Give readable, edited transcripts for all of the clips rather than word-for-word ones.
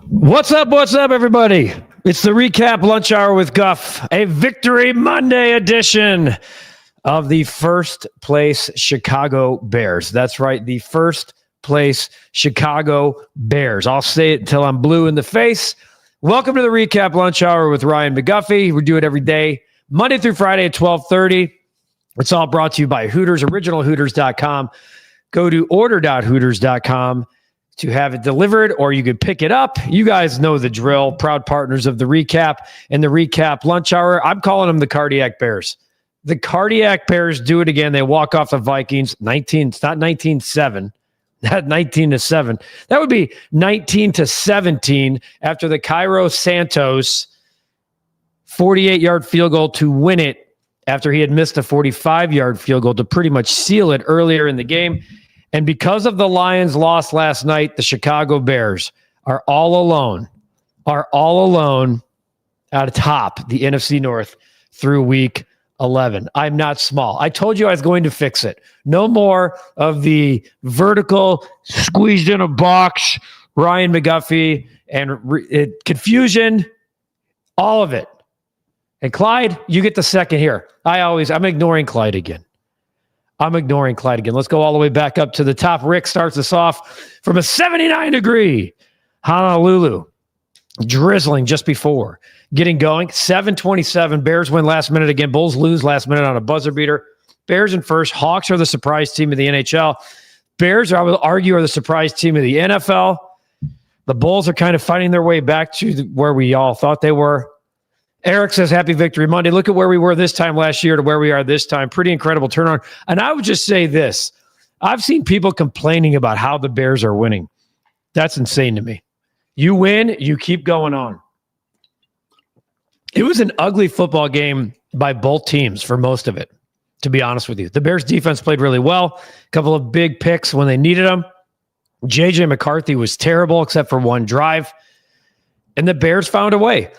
What's up, everybody? It's the REKAP Lunch Hour with Guff, a Victory Monday edition of the first place Chicago Bears. That's right, the first place Chicago Bears. I'll say it till I'm blue in the face. Welcome to the REKAP Lunch Hour with Ryan McGuffey. We do it every day, Monday through Friday at 12:30. It's all brought to you by Hooters, originalhooters.com. Go to order.hooters.com to have it delivered, or you could pick it up. You guys know the drill. Proud partners of the REKAP and the REKAP Lunch Hour. I'm calling them the Cardiac Bears. The Cardiac Bears do it again. They walk off the Vikings. It's not 19-7. Not 19-7. That would be 19-17 after the Cairo Santos 48-yard field goal to win it after he had missed a 45-yard field goal to pretty much seal it earlier in the game. And because of the Lions' loss last night, the Chicago Bears are all alone atop the NFC North through week 11. I'm not small. I told you I was going to fix it. No more of the vertical, squeezed in a box, Ryan McGuffey, and confusion, all of it. And Clyde, you get the second here. I'm ignoring Clyde again. Let's go all the way back up to the top. Rick starts us off from a 79-degree Honolulu. Drizzling just before getting going. 7:27. Bears win last minute again. Bulls lose last minute on a buzzer beater. Bears in first. Hawks are the surprise team of the NHL. Bears, I would argue, are the surprise team of the NFL. The Bulls are kind of fighting their way back to where we all thought they were. Eric says, happy Victory Monday. Look at where we were this time last year to where we are this time. Pretty incredible turnaround. And I would just say this. I've seen people complaining about how the Bears are winning. That's insane to me. You win, you keep going on. It was an ugly football game by both teams for most of it, to be honest with you. The Bears defense played really well. A couple of big picks when they needed them. J.J. McCarthy was terrible except for one drive. And the Bears found a way.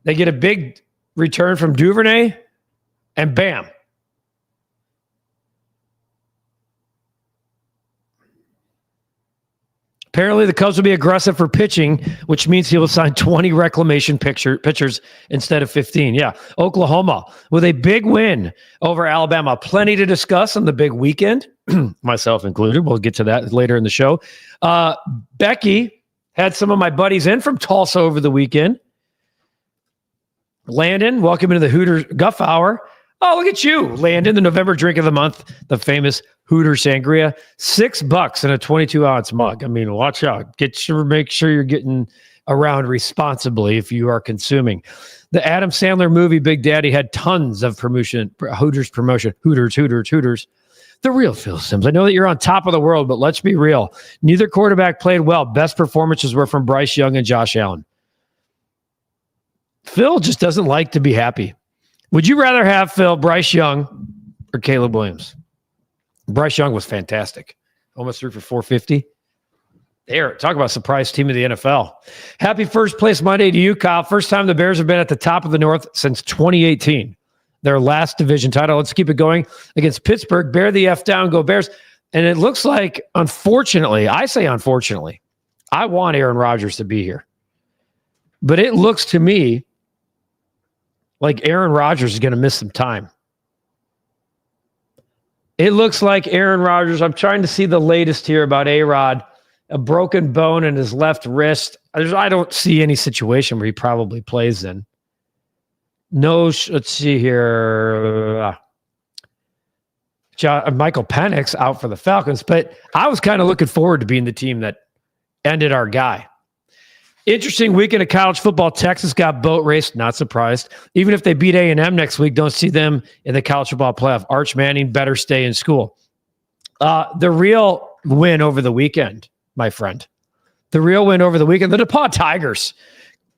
They get a big return from Duvernay, and bam. Apparently, the Cubs will be aggressive for pitching, which means he will sign 20 reclamation pitchers instead of 15. Yeah, Oklahoma with a big win over Alabama. Plenty to discuss on the big weekend, myself included. We'll get to that later in the show. Becky had some of my buddies in from Tulsa over the weekend. Landon, welcome into the Hooters Guff Hour. Oh, look at you, Landon, the November drink of the month, the famous Hooters Sangria. $6 in a 22-ounce mug. I mean, watch out. Make sure you're getting around responsibly if you are consuming. The Adam Sandler movie Big Daddy had tons of Hooters promotion. Hooters. The real Phil Simms. I know that you're on top of the world, but let's be real. Neither quarterback played well. Best performances were from Bryce Young and Josh Allen. Phil just doesn't like to be happy. Would you rather have Phil, Bryce Young, or Caleb Williams? Bryce Young was fantastic. Almost threw for 450. There, talk about surprise team of the NFL. Happy first place Monday to you, Kyle. First time the Bears have been at the top of the North since 2018. Their last division title. Let's keep it going against Pittsburgh. Bear the F down, go Bears. And it looks like, unfortunately, I want Aaron Rodgers to be here. But it looks to me like Aaron Rodgers is going to miss some time. It looks like Aaron Rodgers, I'm trying to see the latest here about A-Rod, a broken bone in his left wrist. I don't see any situation where he probably plays in. No, let's see here. Michael Penix out for the Falcons, but I was kind of looking forward to being the team that ended our guy. Interesting weekend of college football. Texas got boat raced. Not surprised. Even if they beat A&M next week, don't see them in the college football playoff. Arch Manning better stay in school. The real win over the weekend, my friend. The DePaul Tigers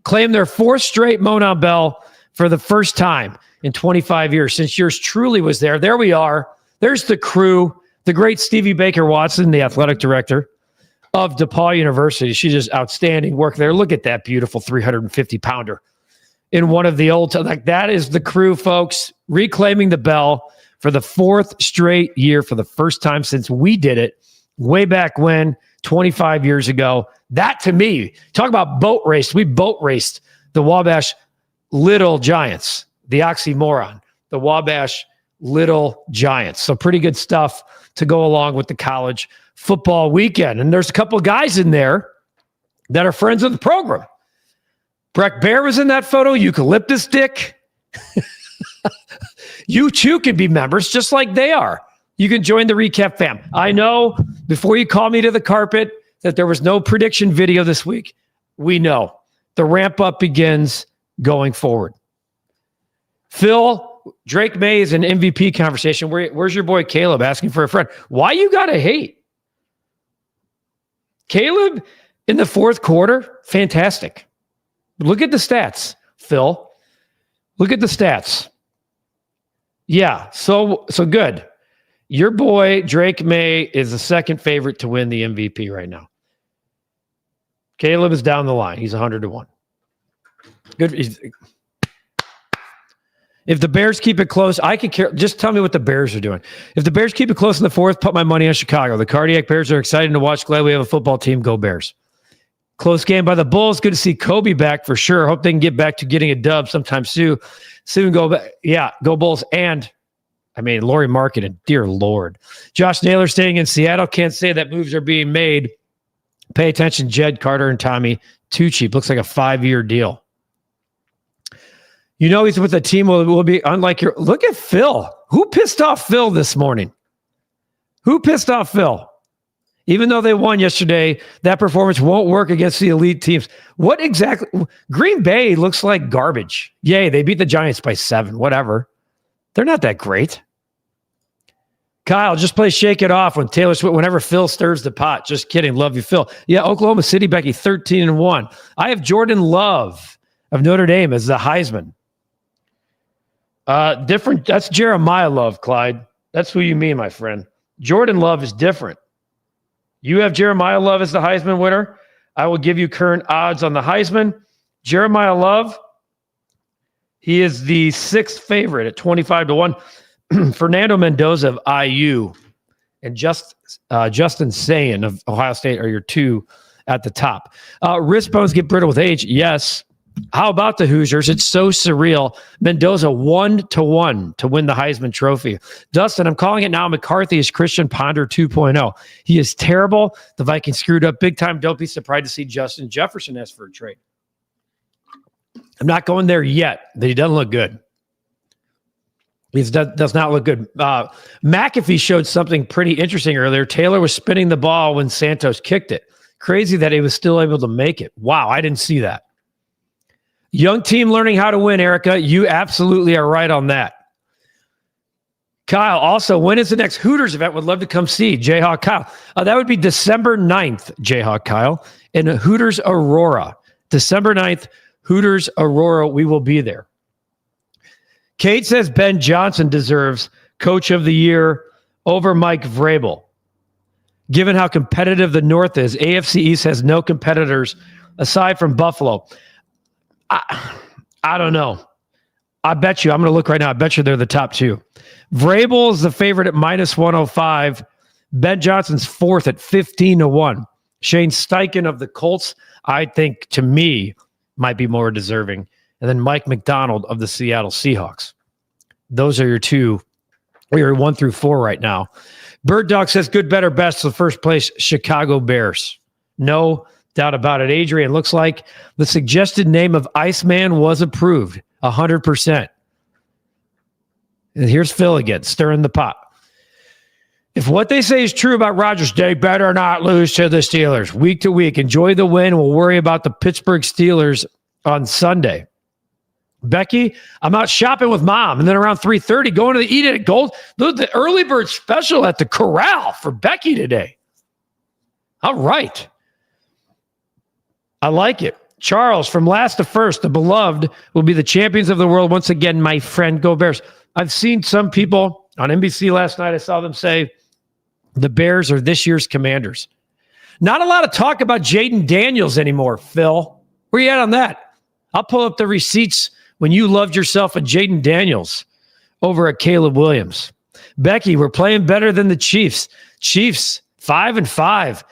claim their fourth straight Mona Bell for the first time in 25 years since yours truly was there. There we are. There's the crew. The great Stevie Baker Watson, the athletic director of DePaul University. She's just outstanding work there. Look at that beautiful 350-pounder in one of the old, that is the crew, folks, reclaiming the bell for the fourth straight year for the first time since we did it way back when, 25 years ago. That, to me, talk about boat race. We boat raced the Wabash Little Giants, the oxymoron, the Wabash Little Giants. So pretty good stuff to go along with the college football weekend. And there's a couple of guys in there that are friends of the program. Breck Bear was in that photo, Eucalyptus Dick. You too can be members just like they are. You can join the REKAP fam. I know before you call me to the carpet that there was no prediction video this week. We know the ramp up begins going forward. Phil, Drake May is an MVP conversation. Where's your boy Caleb asking for a friend? Why you gotta hate? Caleb in the fourth quarter, fantastic. Look at the stats, Phil. Look at the stats. Yeah, so good. Your boy Drake May is the second favorite to win the MVP right now. Caleb is down the line. He's 100-1. Good. If the Bears keep it close, I could care. Just tell me what the Bears are doing. If the Bears keep it close in the fourth, put my money on Chicago. The Cardiac Bears are exciting to watch. Glad we have a football team. Go Bears. Close game by the Bulls. Good to see Kobe back for sure. Hope they can get back to getting a dub sometime soon. Go back. Yeah, go Bulls. And, Laurie Marketing. Dear Lord. Josh Naylor staying in Seattle. Can't say that moves are being made. Pay attention, Jed, Carter, and Tommy. Too cheap. Looks like a 5-year deal. You know he's with a team will be unlike your... Look at Phil. Who pissed off Phil this morning? Who pissed off Phil? Even though they won yesterday, that performance won't work against the elite teams. What exactly? Green Bay looks like garbage. Yay, they beat the Giants by 7. Whatever. They're not that great. Kyle, just play Shake It Off when Taylor Swift, whenever Phil stirs the pot. Just kidding. Love you, Phil. Yeah, Oklahoma City, Becky, 13-1. I have Jordan Love of Notre Dame as the Heisman. Different. That's Jeremiah Love, Clyde. That's who you mean, my friend. Jordan Love is different. You have Jeremiah Love as the Heisman winner. I will give you current odds on the Heisman. Jeremiah Love, he is the 6th favorite at 25-1. Fernando Mendoza of IU and Justin Sayin of Ohio State are your 2 at the top. Wrist bones get brittle with age. Yes. How about the Hoosiers? It's so surreal. Mendoza 1-1 to win the Heisman Trophy. Dustin, I'm calling it now. McCarthy is Christian Ponder 2.0. He is terrible. The Vikings screwed up big time. Don't be surprised to see Justin Jefferson ask for a trade. I'm not going there yet. That he doesn't look good. He does not look good. McAfee showed something pretty interesting earlier. Taylor was spinning the ball when Santos kicked it. Crazy that he was still able to make it. Wow, I didn't see that. Young team learning how to win, Erica. You absolutely are right on that. Kyle, also, when is the next Hooters event? Would love to come see. Jayhawk Kyle. That would be December 9th, Jayhawk Kyle, in Hooters Aurora. December 9th, Hooters Aurora. We will be there. Kate says Ben Johnson deserves Coach of the Year over Mike Vrabel. Given how competitive the North is, AFC East has no competitors aside from Buffalo. I don't know. I bet you, I'm going to look right now. I bet you they're the top 2. Vrabel is the favorite at -105. Ben Johnson's 4th at 15-1. Shane Steichen of the Colts, I think, to me, might be more deserving. And then Mike McDonald of the Seattle Seahawks. Those are your 2. We are 1 through 4 right now. Bird Dog says good, better, best. The first place, Chicago Bears. No doubt about it. Adrian, looks like the suggested name of Iceman was approved. 100%. And here's Phil again, stirring the pot. If what they say is true about Rodgers, they better not lose to the Steelers. Week to week, enjoy the win. We'll worry about the Pittsburgh Steelers on Sunday. Becky, I'm out shopping with Mom, and then around 3:30, going to the Eat It at Gold. The early bird special at the Corral for Becky today. All right. I like it. Charles, from last to first, the beloved will be the champions of the world once again, my friend. Go Bears. I've seen some people on NBC last night. I saw them say the Bears are this year's Commanders. Not a lot of talk about Jaden Daniels anymore, Phil. Where you at on that? I'll pull up the receipts when you loved yourself a Jaden Daniels over at Caleb Williams. Becky, we're playing better than the Chiefs. Chiefs, 5-5.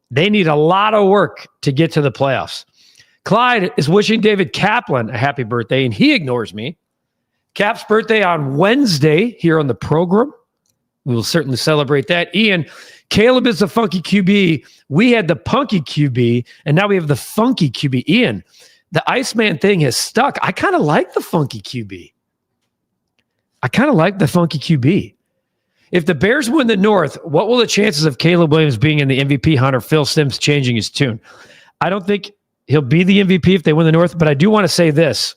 They need a lot of work to get to the playoffs. Clyde is wishing David Kaplan a happy birthday, and he ignores me. Cap's birthday on Wednesday here on the program. We will certainly celebrate that. Ian, Caleb is the funky QB. We had the punky QB, and now we have the funky QB. Ian, the Iceman thing has stuck. I kind of like the funky QB. If the Bears win the North, what will the chances of Caleb Williams being in the MVP hunt or Phil Simms changing his tune? I don't think he'll be the MVP if they win the North, but I do want to say this.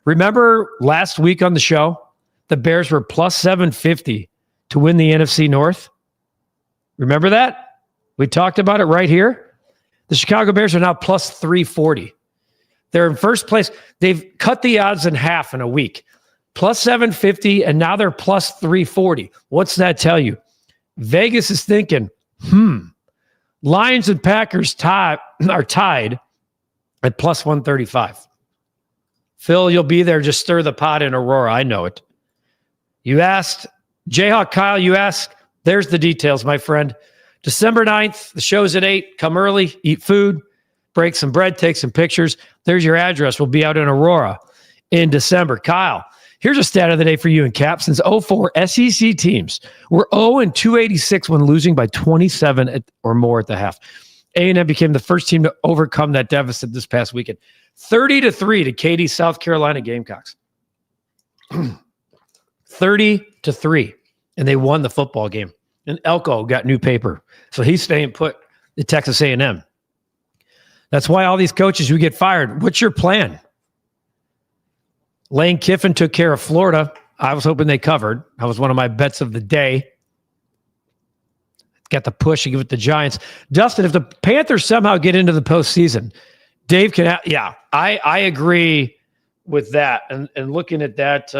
Remember last week on the show, the Bears were plus 750 to win the NFC North? Remember that? We talked about it right here. The Chicago Bears are now plus 340. They're in first place. They've cut the odds in half in a week. Plus 750, and now they're plus 340. What's that tell you? Vegas is thinking, Lions and Packers are tied at plus 135. Phil, you'll be there. Just stir the pot in Aurora. I know it. You asked, Jayhawk Kyle, you asked. There's the details, my friend. December 9th, the show's at 8. Come early, eat food, break some bread, take some pictures. There's your address. We'll be out in Aurora in December. Kyle, here's a stat of the day for you and Cap. Since 04, SEC teams were 0-286 when losing by 27 or more at the half. A&M became the first team to overcome that deficit this past weekend. 30-3 to Katy, South Carolina Gamecocks. 30-3. And they won the football game. And Elko got new paper. So he's staying put at Texas A&M. That's why all these coaches who get fired, what's your plan? Lane Kiffin took care of Florida. I was hoping they covered. That was one of my bets of the day. Got the push and give it the Giants. Dustin, if the Panthers somehow get into the postseason, Dave can, I agree with that. And looking at that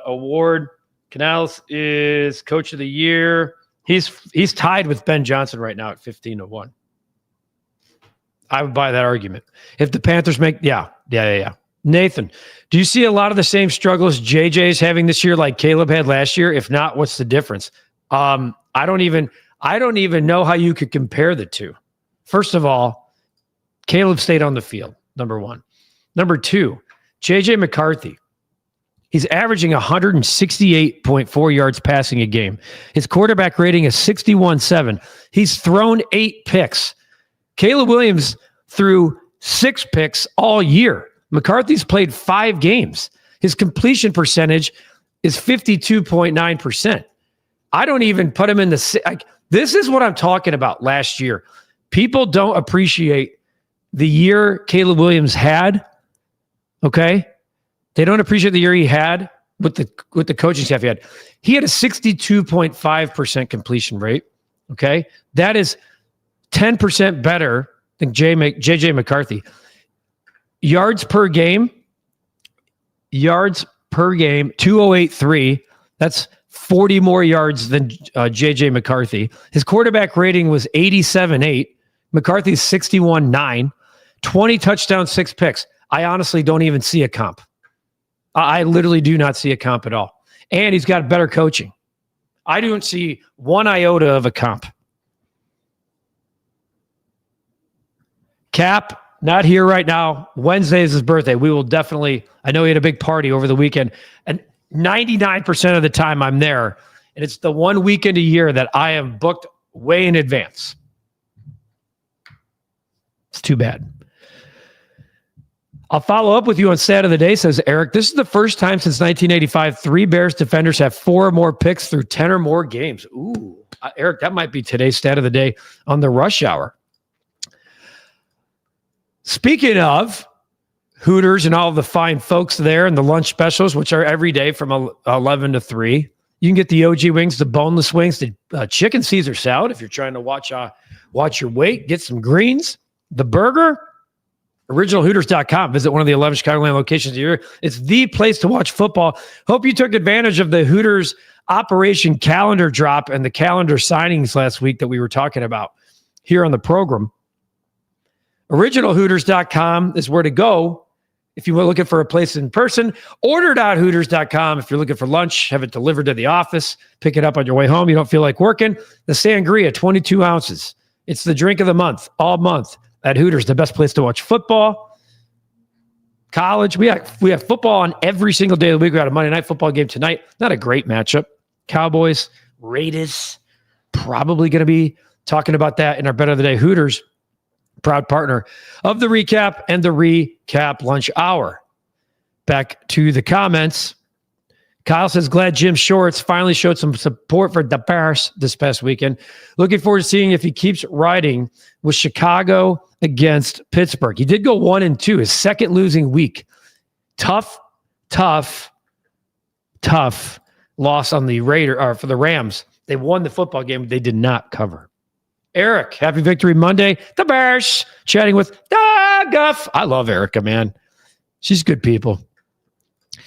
award, Canales is Coach of the Year. He's tied with Ben Johnson right now at 15-1. I would buy that argument. If the Panthers make, yeah. Nathan, do you see a lot of the same struggles JJ is having this year like Caleb had last year? If not, what's the difference? I don't even know how you could compare the two. First of all, Caleb stayed on the field, number one. Number two, JJ McCarthy. He's averaging 168.4 yards passing a game. His quarterback rating is 61.7. He's thrown 8 picks. Caleb Williams threw 6 picks all year. McCarthy's played 5 games. His completion percentage is 52.9%. I don't even put him in the... this is what I'm talking about last year. People don't appreciate the year Caleb Williams had, okay? They don't appreciate the year he had with the coaching staff he had. He had a 62.5% completion rate, okay? That is 10% better than JJ McCarthy. Yards per game, 2083. That's 40 more yards than JJ McCarthy. His quarterback rating was 87.8. McCarthy's 61.9. 20 touchdowns, 6 picks. I honestly don't even see a comp. I literally do not see a comp at all. And he's got better coaching. I don't see one iota of a comp. Cap, not here right now. Wednesday is his birthday. We will definitely, I know he had a big party over the weekend. And 99% of the time I'm there. And it's the one weekend a year that I am booked way in advance. It's too bad. I'll follow up with you on stat of the day, says Eric. This is the first time since 1985 3 Bears defenders have 4 or more picks through 10 or more games. Ooh, Eric, that might be today's stat of the day on the rush hour. Speaking of Hooters and all of the fine folks there and the lunch specials, which are every day from 11 to 3, you can get the OG wings, the boneless wings, the chicken Caesar salad if you're trying to watch your weight, get some greens, the burger. OriginalHooters.com. Visit one of the 11 Chicagoland locations here. It's the place to watch football. Hope you took advantage of the Hooters Operation Calendar drop and the calendar signings last week that we were talking about here on the program. OriginalHooters.com is where to go if you were looking for a place in person. Order.Hooters.com if you're looking for lunch. Have it delivered to the office. Pick it up on your way home. You don't feel like working. The sangria, 22 ounces. It's the drink of the month, all month at Hooters, the best place to watch football, college. We have football on every single day of the week. We got a Monday Night Football game tonight. Not a great matchup. Cowboys, Raiders, probably going to be talking about that in our Bet of the Day. Hooters, proud partner of the Recap and the Recap Lunch Hour. Back to the comments. Kyle says, glad Jim Shorts finally showed some support for the Bears this past weekend. Looking forward to seeing if he keeps riding with Chicago against Pittsburgh. He did go 1-2, his second losing week. Tough loss on the for the Rams. They won the football game, but they did not cover. Eric, happy Victory Monday. The Bears, chatting with Guff. I love Erica, man. She's good people.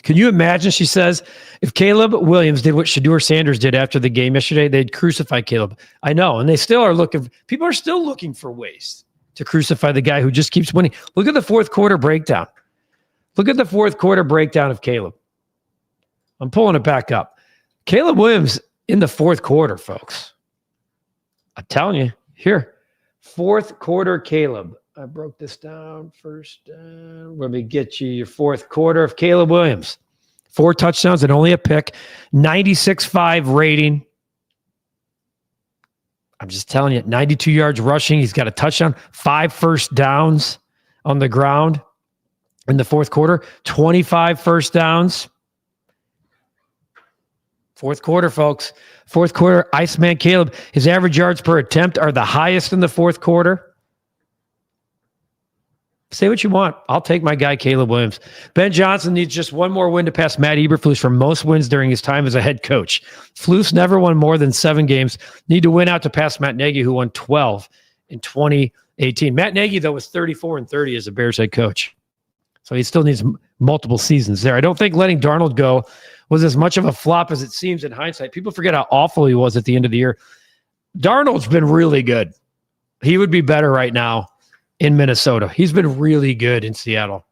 Can you imagine, she says, if Caleb Williams did what Shedeur Sanders did after the game yesterday, they'd crucify Caleb. I know, and they still are people are still looking for ways to crucify the guy who just keeps winning. Look at the fourth quarter breakdown. Look at the fourth quarter breakdown of Caleb. I'm pulling it back up. Caleb Williams in the fourth quarter, folks. I'm telling you, here, fourth quarter Caleb. I broke this down first. Let me get you your fourth quarter of Caleb Williams. 4 touchdowns and only a pick. 96.5 rating. I'm just telling you, 92 yards rushing. He's got a touchdown. 5 first downs on the ground in the fourth quarter. 25 first downs. Fourth quarter, folks. Fourth quarter, Iceman Caleb. His average yards per attempt are the highest in the fourth quarter. Say what you want. I'll take my guy, Caleb Williams. Ben Johnson needs just one more win to pass Matt Eberflus for most wins during his time as a head coach. Flus never won more than 7 games. Need to win out to pass Matt Nagy, who won 12 in 2018. Matt Nagy, though, was 34-30 as a Bears head coach. So he still needs multiple seasons there. I don't think letting Darnold go was as much of a flop as it seems in hindsight. People forget how awful he was at the end of the year. Darnold's been really good. He would be better right now in Minnesota. He's been really good in Seattle.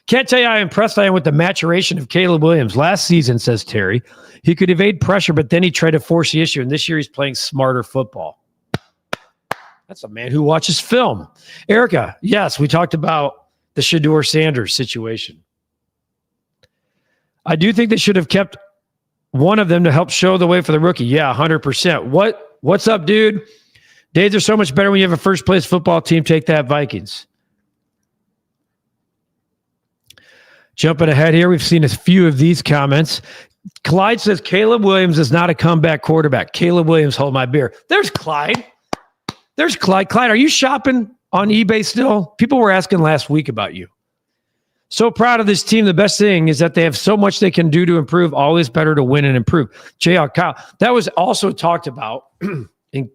Can't tell you how impressed I am with the maturation of Caleb Williams. Last season, says Terry, he could evade pressure, but then he tried to force the issue, and this year he's playing smarter football. That's a man who watches film. Erica, yes, we talked about the Shedeur Sanders situation. I do think they should have kept one of them to help show the way for the rookie. Yeah, 100%. What's up, dude? Days are so much better when you have a first-place football team. Take that, Vikings. Jumping ahead here, we've seen a few of these comments. Clyde says, Caleb Williams is not a comeback quarterback. Caleb Williams, hold my beer. There's Clyde. There's Clyde. Clyde, are you shopping on eBay still? People were asking last week about you. So proud of this team. The best thing is that they have so much they can do to improve. Always better to win and improve. JL Kyle. That was also talked about in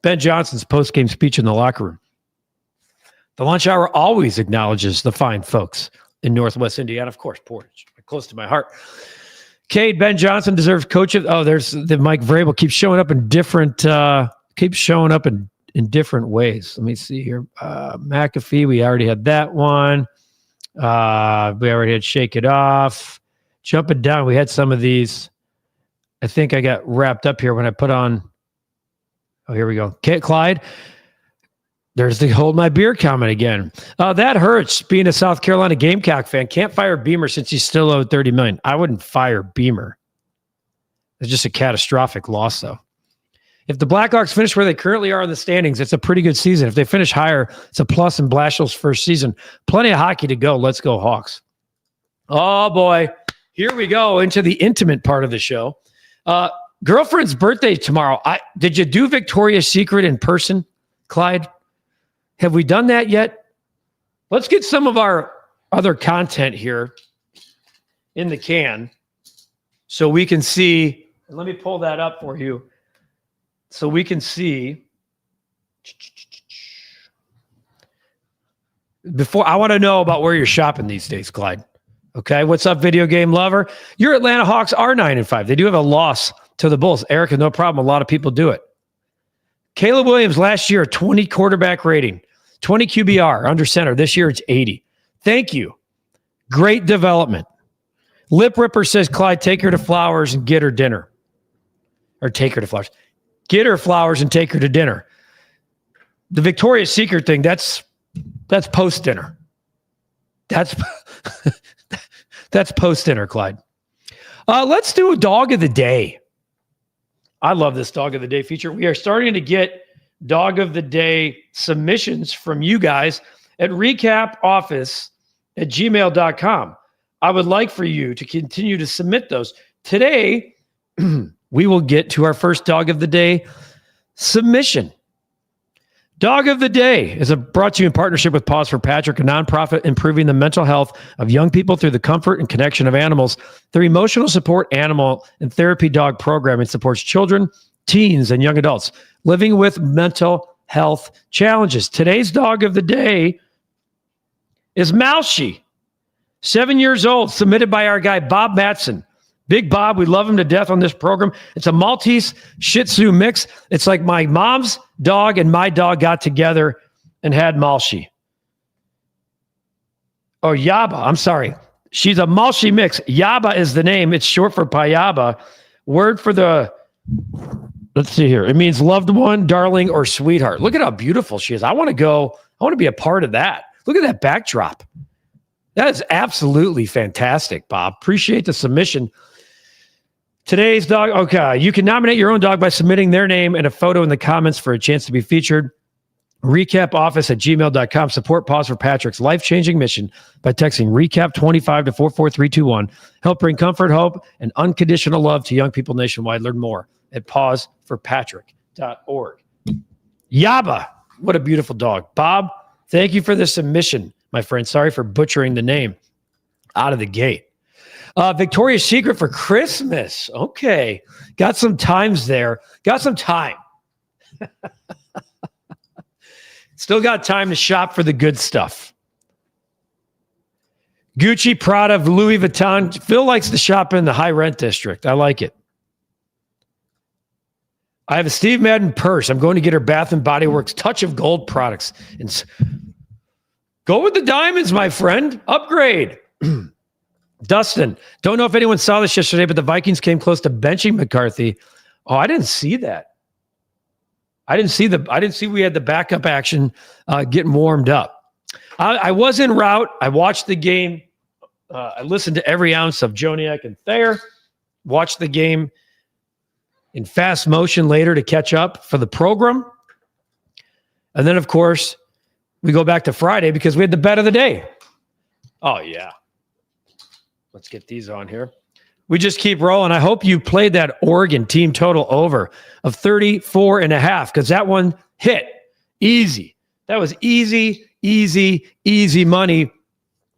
Ben Johnson's post-game speech in the locker room. The lunch hour always acknowledges the fine folks in Northwest Indiana. Of course, Portage, close to my heart. Cade, Ben Johnson deserves coach of. Oh, there's the Mike Vrabel keeps showing up in different. In different ways. Let me see here. McAfee, we already had that one. We already had Shake It Off. Jumping down, we had some of these. I think I got wrapped up here when I put on. Oh, here we go. Clyde. There's the hold my beer comment again. That hurts being a South Carolina Gamecock fan. Can't fire Beamer since he's still owed $30 million. I wouldn't fire Beamer. It's just a catastrophic loss, though. If the Blackhawks finish where they currently are in the standings, it's a pretty good season. If they finish higher, it's a plus in Blashill's first season. Plenty of hockey to go. Let's go, Hawks. Oh, boy. Here we go into the intimate part of the show. Girlfriend's birthday tomorrow. Did you do Victoria's Secret in person, Clyde? Have we done that yet? Let's get some of our other content here in the can so we can see. And let me pull that up for you so we can see. Before I want to know about where you're shopping these days, Clyde. Okay, what's up, video game lover? Your Atlanta Hawks are 9-5. They do have a loss to the Bulls. Erica, no problem. A lot of people do it. Caleb Williams last year, 20 quarterback rating, 20 QBR under center. This year it's 80. Thank you. Great development. Lip Ripper says, Clyde, take her to Flowers and get her dinner. Or take her to Flowers. Get her flowers and take her to dinner. The Victoria's Secret thing, that's post-dinner. That's post-dinner, Clyde. Let's do a dog of the day. I love this dog of the day feature. We are starting to get dog of the day submissions from you guys at recapoffice@gmail.com. I would like for you to continue to submit those. Today, we will get to our first dog of the day submission. Dog of the Day is brought to you in partnership with Pause for Patrick, a nonprofit improving the mental health of young people through the comfort and connection of animals. Their emotional support animal and therapy dog programming supports children, teens, and young adults living with mental health challenges. Today's Dog of the Day is Mousy, 7 years old, submitted by our guy, Bob Matson. Big Bob, we love him to death on this program. It's a Maltese Shih Tzu mix. It's like my mom's dog and my dog got together and had Malshi. Oh, Yaba. I'm sorry. She's a Malshi mix. Yaba is the name. It's short for Payaba. Word for the, let's see here. It means loved one, darling, or sweetheart. Look at how beautiful she is. I want to be a part of that. Look at that backdrop. That is absolutely fantastic, Bob. Appreciate the submission. Today's dog, okay. You can nominate your own dog by submitting their name and a photo in the comments for a chance to be featured. REKAPoffice@gmail.com. Support Pause for Patrick's life-changing mission by texting REKAP25 to 44321. Help bring comfort, hope, and unconditional love to young people nationwide. Learn more at pauseforpatrick.org. Yaba, what a beautiful dog. Bob, thank you for the submission, my friend. Sorry for butchering the name out of the gate. Victoria's Secret for Christmas. Okay. Got some times there. Got some time. Still got time to shop for the good stuff. Gucci, Prada, Louis Vuitton. Phil likes to shop in the high rent district. I like it. I have a Steve Madden purse. I'm going to get her Bath and Body Works Touch of Gold products. And go with the diamonds, my friend. Upgrade. Dustin, don't know if anyone saw this yesterday, but the Vikings came close to benching McCarthy. Oh, I didn't see that. I didn't see we had the backup action getting warmed up. I was en route. I watched the game. I listened to every ounce of Joniak and Thayer. Watched the game in fast motion later to catch up for the program. And then, of course, we go back to Friday because we had the bet of the day. Oh, yeah. Let's get these on here. We just keep rolling. I hope you played that Oregon team total over of 34.5 because that one hit easy. That was easy money.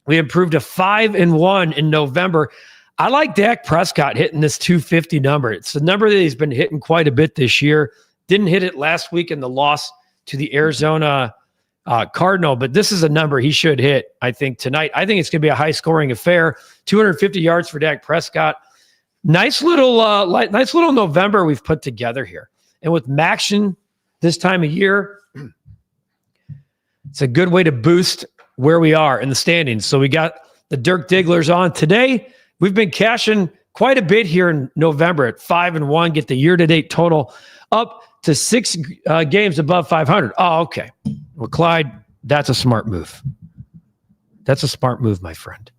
We improved to 5-1 in November. I like Dak Prescott hitting this 250 number. It's a number that he's been hitting quite a bit this year. Didn't hit it last week in the loss to the Arizona Cardinal, but this is a number he should hit, I think, tonight. I think it's going to be a high-scoring affair. 250 yards for Dak Prescott. Nice little November we've put together here. And with Maction this time of year, it's a good way to boost where we are in the standings. So we got the Dirk Digglers on today. We've been cashing quite a bit here in November at 5-1. Get the year-to-date total up to 6 games above 500. Oh, okay. Well, Clyde, that's a smart move. That's a smart move, my friend.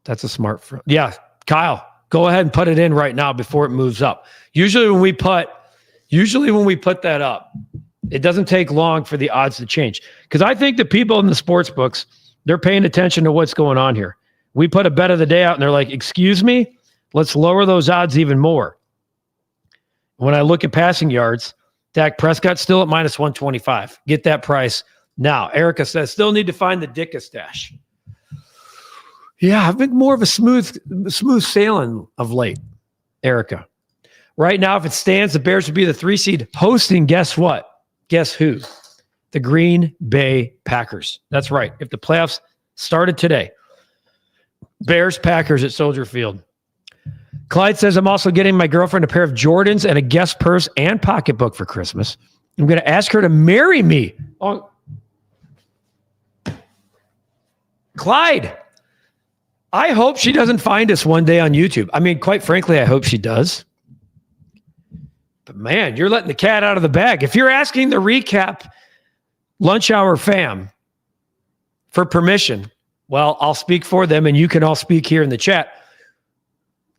That's a smart. Yeah, Kyle, go ahead and put it in right now before it moves up. Usually when we put that up, it doesn't take long for the odds to change. Because I think the people in the sports books, they're paying attention to what's going on here. We put a bet of the day out and they're like, excuse me, let's lower those odds even more. When I look at passing yards, Dak Prescott still at minus 125. Get that price now. Erica says, still need to find the Dicka stash. Yeah, I've been more of a smooth sailing of late, Erica. Right now, if it stands, the Bears would be the 3 seed hosting, guess what? Guess who? The Green Bay Packers. That's right. If the playoffs started today, Bears, Packers at Soldier Field. Clyde says, I'm also getting my girlfriend a pair of Jordans and a guest purse and pocketbook for Christmas. I'm going to ask her to marry me. Oh. Clyde, I hope she doesn't find us one day on YouTube. I mean, quite frankly, I hope she does. But man, you're letting the cat out of the bag. If you're asking the REKAP Lunch Hour fam for permission, well, I'll speak for them and you can all speak here in the chat.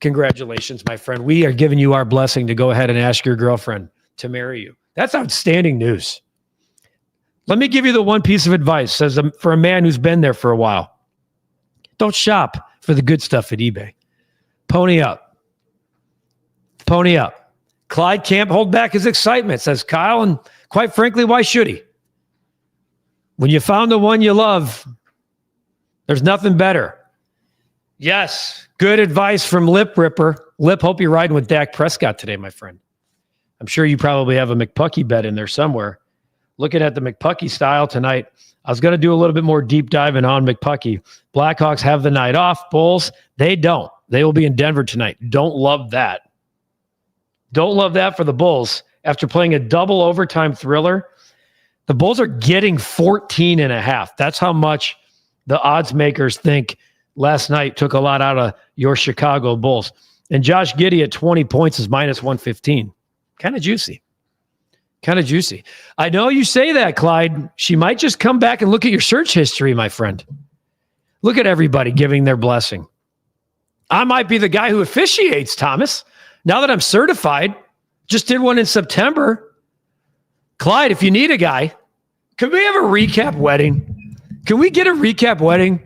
Congratulations, my friend. We are giving you our blessing to go ahead and ask your girlfriend to marry you. That's outstanding news. Let me give you the one piece of advice for a man who's been there for a while. Don't shop for the good stuff at eBay. Pony up. Pony up. Clyde can't hold back his excitement, says Kyle, and quite frankly, why should he? When you found the one you love, there's nothing better. Yes, good advice from Lip Ripper. Lip, hope you're riding with Dak Prescott today, my friend. I'm sure you probably have a McPucky bet in there somewhere. Looking at the McPucky style tonight, I was going to do a little bit more deep diving on McPucky. Blackhawks have the night off. Bulls, they don't. They will be in Denver tonight. Don't love that. Don't love that for the Bulls. After playing a double overtime thriller, the Bulls are getting 14.5. That's how much the odds makers think last night took a lot out of your Chicago Bulls. And Josh Giddey at 20 points is minus 115. Kind of juicy. Kind of juicy. I know you say that, Clyde. She might just come back and look at your search history, my friend. Look at everybody giving their blessing. I might be the guy who officiates, Thomas. Now that I'm certified, just did one in September. Clyde, if you need a guy, can we have a REKAP wedding? Can we get a REKAP wedding?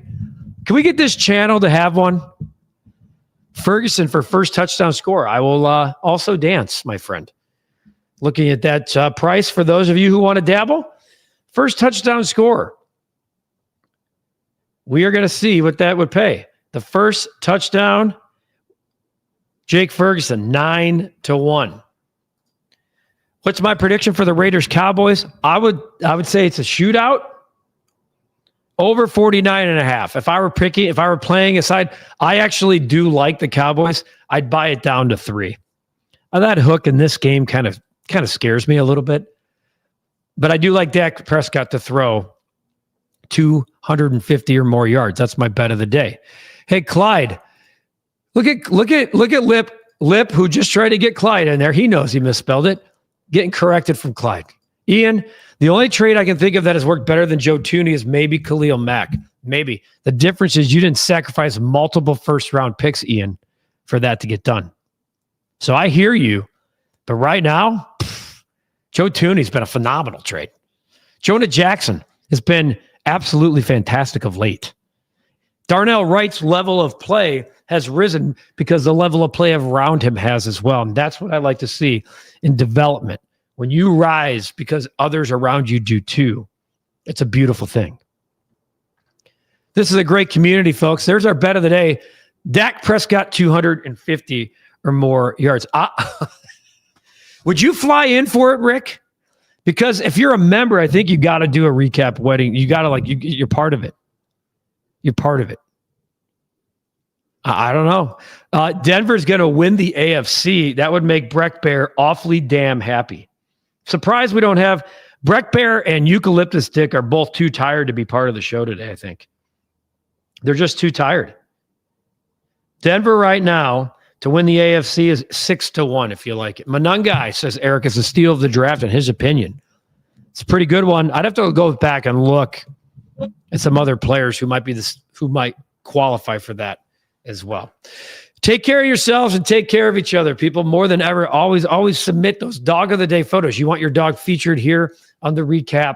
Can we get this channel to have one? Ferguson for first touchdown score. I will also dance, my friend. Looking at that price for those of you who want to dabble. First touchdown score. We are going to see what that would pay. The first touchdown, Jake Ferguson, 9-1. What's my prediction for the Raiders Cowboys? I would say it's a shootout. Over 49.5. If I were playing aside, I actually do like the Cowboys. I'd buy it down to 3. That hook in this game kind of scares me a little bit. But I do like Dak Prescott to throw 250 or more yards. That's my bet of the day. Hey, Clyde, look at Lip, who just tried to get Clyde in there. He knows he misspelled it. Getting corrected from Clyde. Ian, the only trade I can think of that has worked better than Joe Thuney is maybe Khalil Mack. Maybe. The difference is you didn't sacrifice multiple first-round picks, Ian, for that to get done. So I hear you. But right now, Joe Thuney's been a phenomenal trade. Jonah Jackson has been absolutely fantastic of late. Darnell Wright's level of play has risen because the level of play around him has as well. And that's what I like to see in development. When you rise because others around you do too, it's a beautiful thing. This is a great community, folks. There's our bet of the day. Dak Prescott, 250 or more yards. Would you fly in for it, Rick? Because if you're a member, I think you got to do a REKAP wedding. You got to you're part of it. You're part of it. I don't know. Denver's going to win the AFC. That would make Breck Bear awfully damn happy. Surprised we don't have Breck Bear and Eucalyptus Dick are both too tired to be part of the show today, I think. They're just too tired. Denver right now to win the AFC is 6-1 if you like it. Manungai says Eric is a steal of the draft in his opinion. It's a pretty good one. I'd have to go back and look at some other players who might qualify for that as well. Take care of yourselves and take care of each other, people. More than ever, always submit those dog of the day photos. You want your dog featured here on the REKAP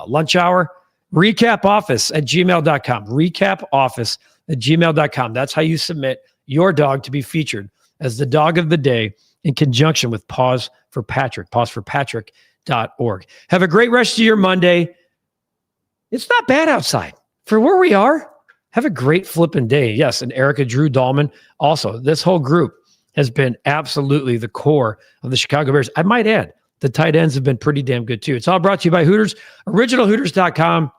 Lunch Hour? REKAPoffice@gmail.com. REKAPoffice@gmail.com. That's how you submit your dog to be featured as the dog of the day in conjunction with Pause for Patrick. pauseforpatrick.org. Have a great rest of your Monday. It's not bad outside for where we are. Have a great flipping day. Yes, and Erica Drew Dahlman. Also, this whole group has been absolutely the core of the Chicago Bears. I might add, the tight ends have been pretty damn good too. It's all brought to you by Hooters, originalhooters.com.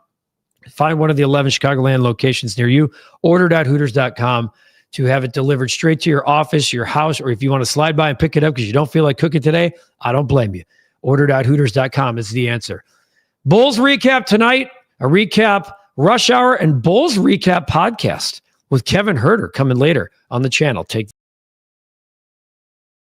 Find one of the 11 Chicagoland locations near you. Order.hooters.com to have it delivered straight to your office, your house, or if you want to slide by and pick it up because you don't feel like cooking today, I don't blame you. Order.hooters.com is the answer. Bulls recap tonight, a recap Rush Hour and Bulls recap podcast with Kevin Herter coming later on the channel. Take